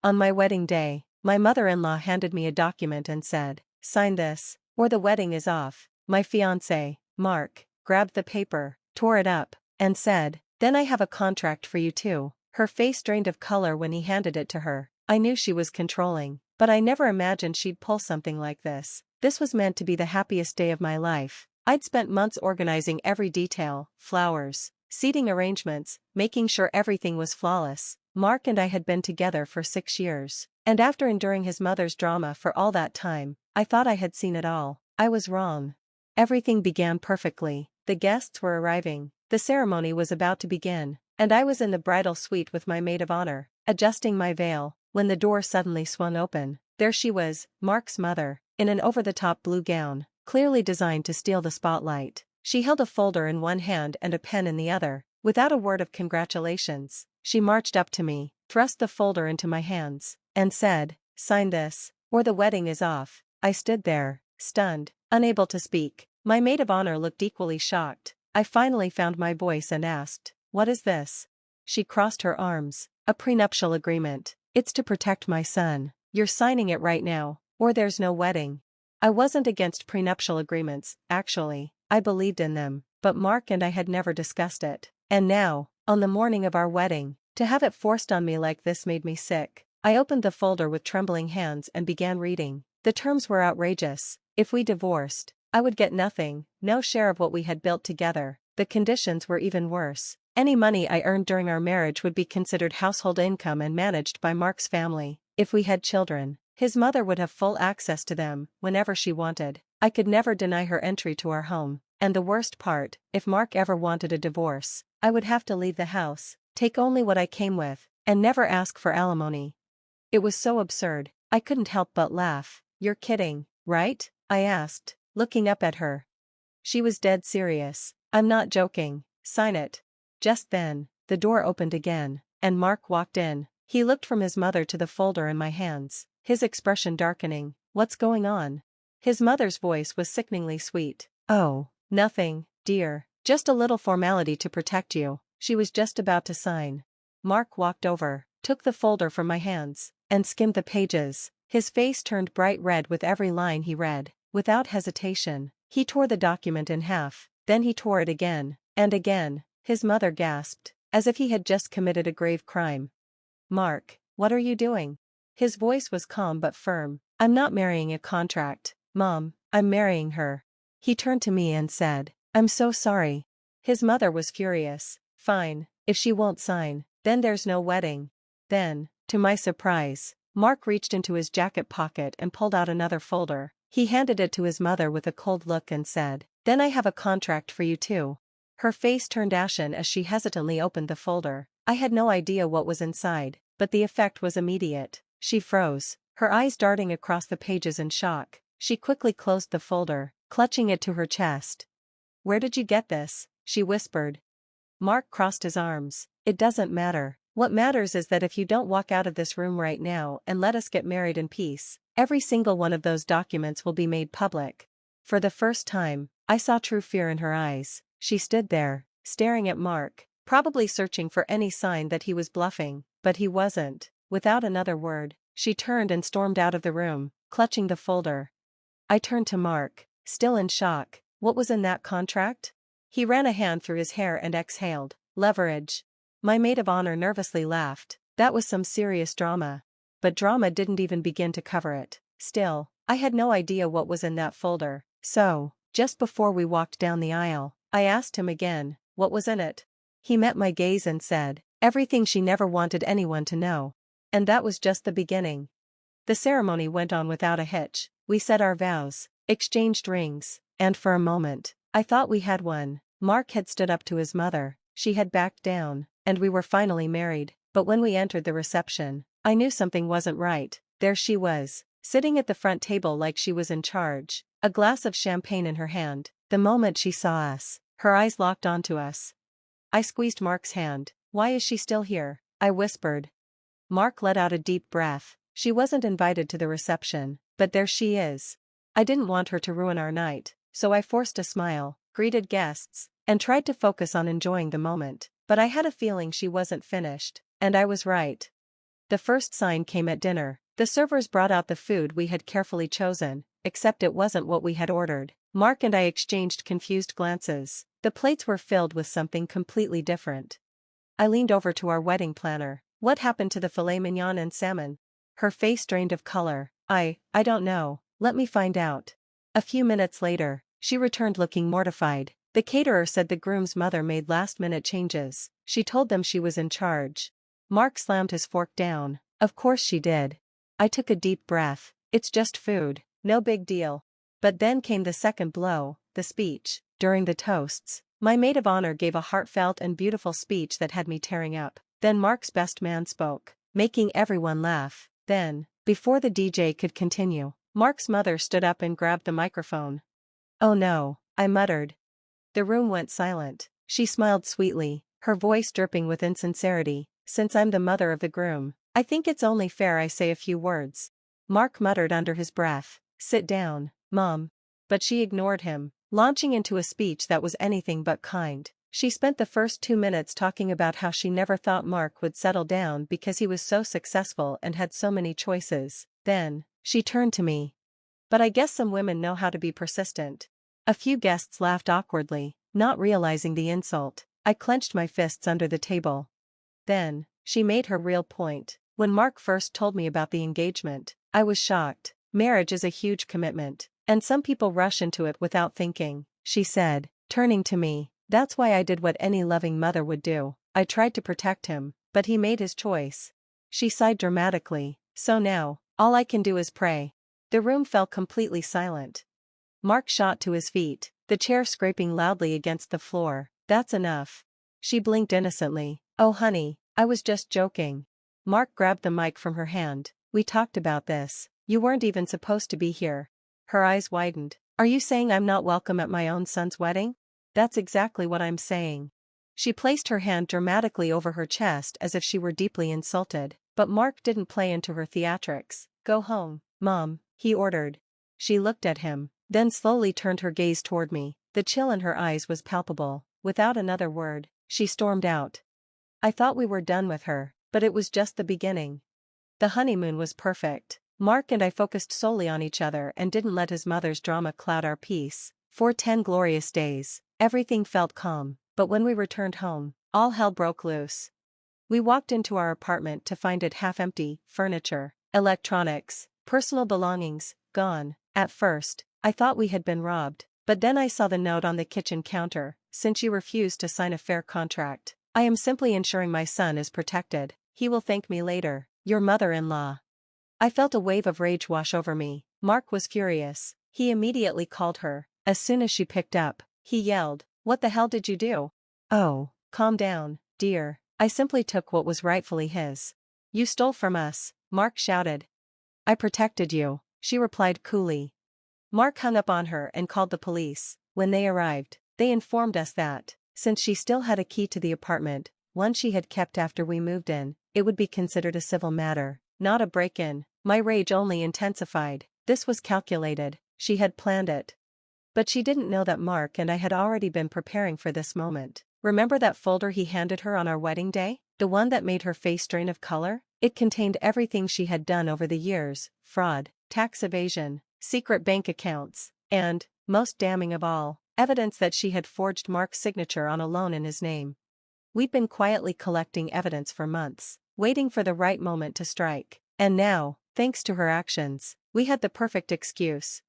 On my wedding day, my mother-in-law handed me a document and said, "Sign this, or the wedding is off." My fiancé, Mark, grabbed the paper, tore it up, and said, "Then I have a contract for you too." Her face drained of color when he handed it to her. I knew she was controlling, but I never imagined she'd pull something like this. This was meant to be the happiest day of my life. I'd spent months organizing every detail, flowers, seating arrangements, making sure everything was flawless. Mark and I had been together for 6 years, and after enduring his mother's drama for all that time, I thought I had seen it all. I was wrong. Everything began perfectly. The guests were arriving, the ceremony was about to begin, and I was in the bridal suite with my maid of honor, adjusting my veil, when the door suddenly swung open. There she was, Mark's mother, in an over-the-top blue gown, clearly designed to steal the spotlight. She held a folder in one hand and a pen in the other. Without a word of congratulations, she marched up to me, thrust the folder into my hands, and said, "Sign this, or the wedding is off." I stood there, stunned, unable to speak. My maid of honor looked equally shocked. I finally found my voice and asked, "What is this?" She crossed her arms. "A prenuptial agreement. It's to protect my son. You're signing it right now, or there's no wedding." I wasn't against prenuptial agreements, actually. I believed in them, but Mark and I had never discussed it. And now, on the morning of our wedding, to have it forced on me like this made me sick. I opened the folder with trembling hands and began reading. The terms were outrageous. If we divorced, I would get nothing, no share of what we had built together. The conditions were even worse. Any money I earned during our marriage would be considered household income and managed by Mark's family. If we had children, his mother would have full access to them whenever she wanted. I could never deny her entry to our home. And the worst part, if Mark ever wanted a divorce, I would have to leave the house, take only what I came with, and never ask for alimony. It was so absurd, I couldn't help but laugh. "You're kidding, right?" I asked, looking up at her. She was dead serious. "I'm not joking, sign it." Just then, the door opened again, and Mark walked in. He looked from his mother to the folder in my hands, his expression darkening. "What's going on?" His mother's voice was sickeningly sweet. "Oh, nothing, dear, just a little formality to protect you." She was just about to sign. Mark walked over, took the folder from my hands, and skimmed the pages. His face turned bright red with every line he read. Without hesitation, he tore the document in half, then he tore it again, and again. His mother gasped, as if he had just committed a grave crime. "Mark, what are you doing?" His voice was calm but firm. "I'm not marrying a contract, Mom, I'm marrying her." He turned to me and said, "I'm so sorry." His mother was furious. "Fine, if she won't sign, then there's no wedding." Then, to my surprise, Mark reached into his jacket pocket and pulled out another folder. He handed it to his mother with a cold look and said, "Then I have a contract for you too." Her face turned ashen as she hesitantly opened the folder. I had no idea what was inside, but the effect was immediate. She froze, her eyes darting across the pages in shock. She quickly closed the folder, clutching it to her chest. "Where did you get this?" she whispered. Mark crossed his arms. "It doesn't matter. What matters is that if you don't walk out of this room right now and let us get married in peace, every single one of those documents will be made public." For the first time, I saw true fear in her eyes. She stood there, staring at Mark, probably searching for any sign that he was bluffing, but he wasn't. Without another word, she turned and stormed out of the room, clutching the folder. I turned to Mark, still in shock. What was in that contract? He ran a hand through his hair and exhaled, "Leverage." My maid of honor nervously laughed. That was some serious drama. But drama didn't even begin to cover it. Still, I had no idea what was in that folder. So, just before we walked down the aisle, I asked him again, what was in it? He met my gaze and said, "Everything she never wanted anyone to know." And that was just the beginning. The ceremony went on without a hitch. We said our vows, exchanged rings, and for a moment, I thought we had won. Mark had stood up to his mother, she had backed down, and we were finally married. But when we entered the reception, I knew something wasn't right. There she was, sitting at the front table like she was in charge, a glass of champagne in her hand. The moment she saw us, her eyes locked onto us. I squeezed Mark's hand. "Why is she still here?" I whispered. Mark let out a deep breath. She wasn't invited to the reception, but there she is. I didn't want her to ruin our night, so I forced a smile, greeted guests, and tried to focus on enjoying the moment. But I had a feeling she wasn't finished, and I was right. The first sign came at dinner. The servers brought out the food we had carefully chosen, except it wasn't what we had ordered. Mark and I exchanged confused glances. The plates were filled with something completely different. I leaned over to our wedding planner. What happened to the filet mignon and salmon? Her face drained of color. I don't know. Let me find out. A few minutes later, she returned looking mortified. The caterer said the groom's mother made last-minute changes. She told them she was in charge. Mark slammed his fork down. Of course she did. I took a deep breath. It's just food. No big deal. But then came the second blow, the speech. During the toasts, my maid of honor gave a heartfelt and beautiful speech that had me tearing up. Then Mark's best man spoke, making everyone laugh. Then, before the DJ could continue, Mark's mother stood up and grabbed the microphone. "Oh no," I muttered. The room went silent. She smiled sweetly, her voice dripping with insincerity. "Since I'm the mother of the groom, I think it's only fair I say a few words." Mark muttered under his breath, "Sit down, Mom." But she ignored him, launching into a speech that was anything but kind. She spent the first 2 minutes talking about how she never thought Mark would settle down because he was so successful and had so many choices. Then, she turned to me. "But I guess some women know how to be persistent." A few guests laughed awkwardly, not realizing the insult. I clenched my fists under the table. Then, she made her real point. "When Mark first told me about the engagement, I was shocked. Marriage is a huge commitment, and some people rush into it without thinking," she said, turning to me. "That's why I did what any loving mother would do. I tried to protect him, but he made his choice." She sighed dramatically. "So now, all I can do is pray." The room fell completely silent. Mark shot to his feet, the chair scraping loudly against the floor. "That's enough." She blinked innocently. "Oh honey, I was just joking." Mark grabbed the mic from her hand. "We talked about this. You weren't even supposed to be here." Her eyes widened. "Are you saying I'm not welcome at my own son's wedding?" "That's exactly what I'm saying." She placed her hand dramatically over her chest as if she were deeply insulted, but Mark didn't play into her theatrics. "Go home, Mom," he ordered. She looked at him, then slowly turned her gaze toward me. The chill in her eyes was palpable. Without another word, she stormed out. I thought we were done with her, but it was just the beginning. The honeymoon was perfect. Mark and I focused solely on each other and didn't let his mother's drama cloud our peace. For 10 glorious days, everything felt calm, but when we returned home, all hell broke loose. We walked into our apartment to find it half empty, furniture, electronics, personal belongings, gone. At first, I thought we had been robbed, but then I saw the note on the kitchen counter. "Since you refused to sign a fair contract, I am simply ensuring my son is protected. He will thank me later, your mother-in-law." I felt a wave of rage wash over me. Mark was furious. He immediately called her. As soon as she picked up, he yelled, "What the hell did you do?" "Oh, calm down, dear. I simply took what was rightfully his." "You stole from us," Mark shouted. "I protected you," she replied coolly. Mark hung up on her and called the police. When they arrived, they informed us that, since she still had a key to the apartment, one she had kept after we moved in, it would be considered a civil matter, not a break-in. My rage only intensified. This was calculated. She had planned it. But she didn't know that Mark and I had already been preparing for this moment. Remember that folder he handed her on our wedding day? The one that made her face drain of color? It contained everything she had done over the years: fraud, tax evasion, secret bank accounts, and, most damning of all, evidence that she had forged Mark's signature on a loan in his name. We'd been quietly collecting evidence for months, waiting for the right moment to strike. And now, thanks to her actions, we had the perfect excuse.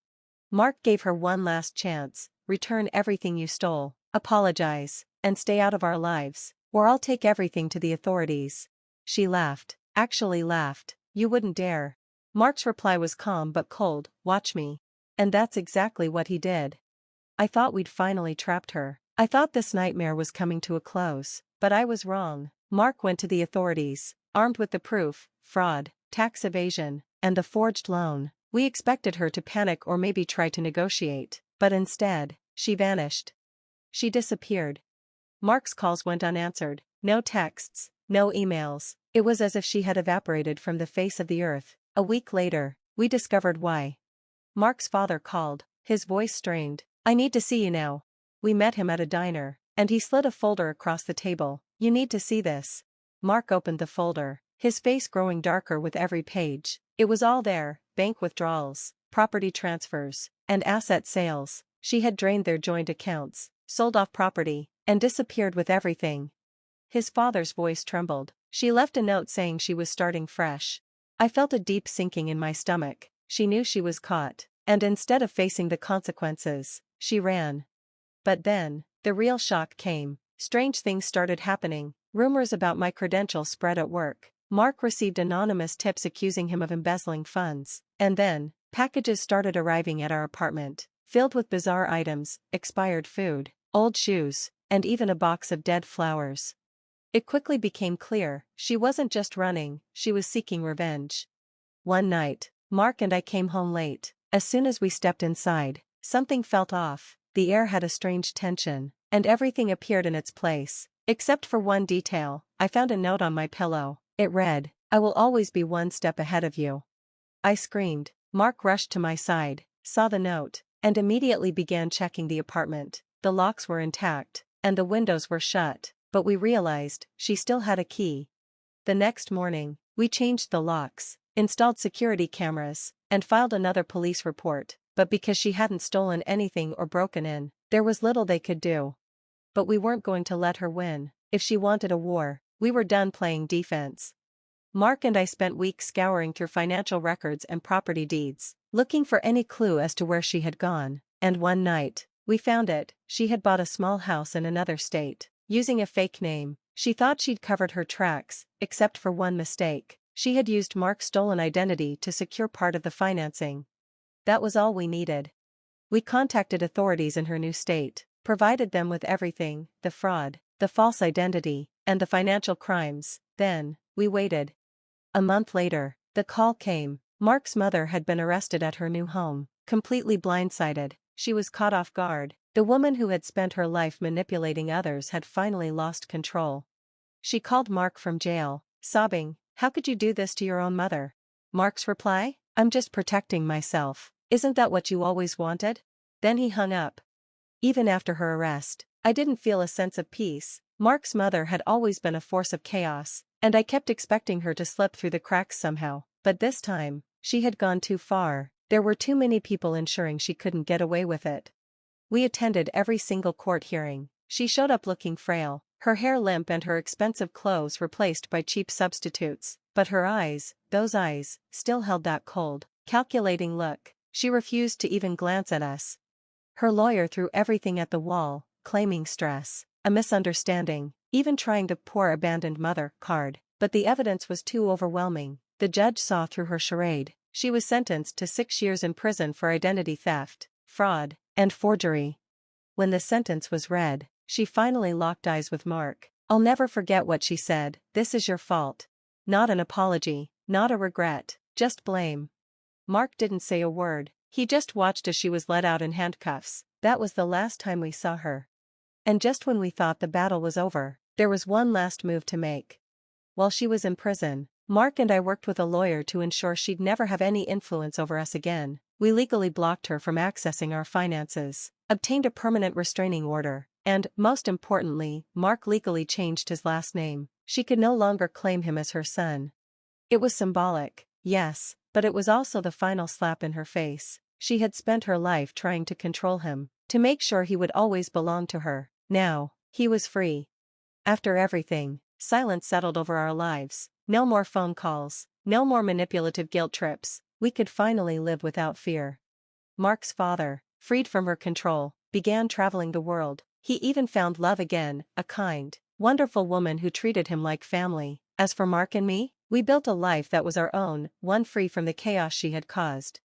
Mark gave her one last chance: return everything you stole, apologize, and stay out of our lives, or I'll take everything to the authorities. She laughed, actually laughed. "You wouldn't dare." Mark's reply was calm but cold: "Watch me." And that's exactly what he did. I thought we'd finally trapped her. I thought this nightmare was coming to a close, but I was wrong. Mark went to the authorities, armed with the proof: fraud, tax evasion, and the forged loan. We expected her to panic or maybe try to negotiate, but instead, she vanished. She disappeared. Mark's calls went unanswered, no texts, no emails. It was as if she had evaporated from the face of the earth. A week later, we discovered why. Mark's father called, his voice strained. "I need to see you now." We met him at a diner, and he slid a folder across the table. "You need to see this." Mark opened the folder. his face growing darker with every page. It was all there: bank withdrawals, property transfers, and asset sales. She had drained their joint accounts, sold off property, and disappeared with everything. His father's voice trembled. She left a note saying she was starting fresh. I felt a deep sinking in my stomach. She knew she was caught, and instead of facing the consequences, she ran. But then, the real shock came. Strange things started happening. Rumors about my credentials spread at work. Mark received anonymous tips accusing him of embezzling funds. And then, packages started arriving at our apartment, filled with bizarre items, expired food, old shoes, and even a box of dead flowers. It quickly became clear, she wasn't just running, she was seeking revenge. One night, Mark and I came home late. As soon as we stepped inside, something felt off. The air had a strange tension, and everything appeared in its place. Except for one detail. I found a note on my pillow. It read, "I will always be one step ahead of you." I screamed. Mark rushed to my side, saw the note, and immediately began checking the apartment. The locks were intact, and the windows were shut, but we realized she still had a key. The next morning, we changed the locks, installed security cameras, and filed another police report, but because she hadn't stolen anything or broken in, there was little they could do. But we weren't going to let her win. If she wanted a war, we were done playing defense. Mark and I spent weeks scouring through financial records and property deeds, looking for any clue as to where she had gone, and one night, we found it. She had bought a small house in another state, using a fake name. She thought she'd covered her tracks, except for one mistake. She had used Mark's stolen identity to secure part of the financing. That was all we needed. We contacted authorities in her new state, provided them with everything: the fraud, the false identity, and the financial crimes. Then, we waited. A month later, the call came. Mark's mother had been arrested at her new home. Completely blindsided, she was caught off guard. The woman who had spent her life manipulating others had finally lost control. She called Mark from jail, sobbing, "How could you do this to your own mother?" Mark's reply, "I'm just protecting myself. Isn't that what you always wanted?" Then he hung up. Even after her arrest, I didn't feel a sense of peace. Mark's mother had always been a force of chaos, and I kept expecting her to slip through the cracks somehow. But this time, she had gone too far. There were too many people ensuring she couldn't get away with it. We attended every single court hearing. She showed up looking frail, her hair limp and her expensive clothes replaced by cheap substitutes. But her eyes, those eyes, still held that cold, calculating look. She refused to even glance at us. Her lawyer threw everything at the wall, claiming stress, a misunderstanding, even trying the "poor abandoned mother" card. But the evidence was too overwhelming. The judge saw through her charade. She was sentenced to 6 years in prison for identity theft, fraud, and forgery. When the sentence was read, she finally locked eyes with Mark. I'll never forget what she said: "This is your fault." Not an apology, not a regret, just blame. Mark didn't say a word. He just watched as she was led out in handcuffs. That was the last time we saw her. And just when we thought the battle was over, there was one last move to make. While she was in prison, Mark and I worked with a lawyer to ensure she'd never have any influence over us again. We legally blocked her from accessing our finances, obtained a permanent restraining order, and, most importantly, Mark legally changed his last name. She could no longer claim him as her son. It was symbolic, yes, but it was also the final slap in her face. She had spent her life trying to control him, to make sure he would always belong to her. Now, he was free. After everything, silence settled over our lives. No more phone calls, no more manipulative guilt trips. We could finally live without fear. Mark's father, freed from her control, began traveling the world. He even found love again, a kind, wonderful woman who treated him like family. As for Mark and me, we built a life that was our own, one free from the chaos she had caused.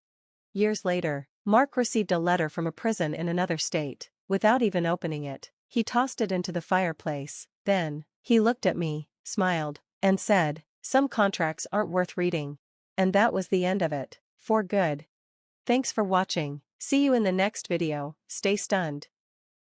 Years later, Mark received a letter from a prison in another state. Without even opening it, he tossed it into the fireplace. Then, he looked at me, smiled, and said, "Some contracts aren't worth reading." And that was the end of it. For good. Thanks for watching. See you in the next video. Stay stunned.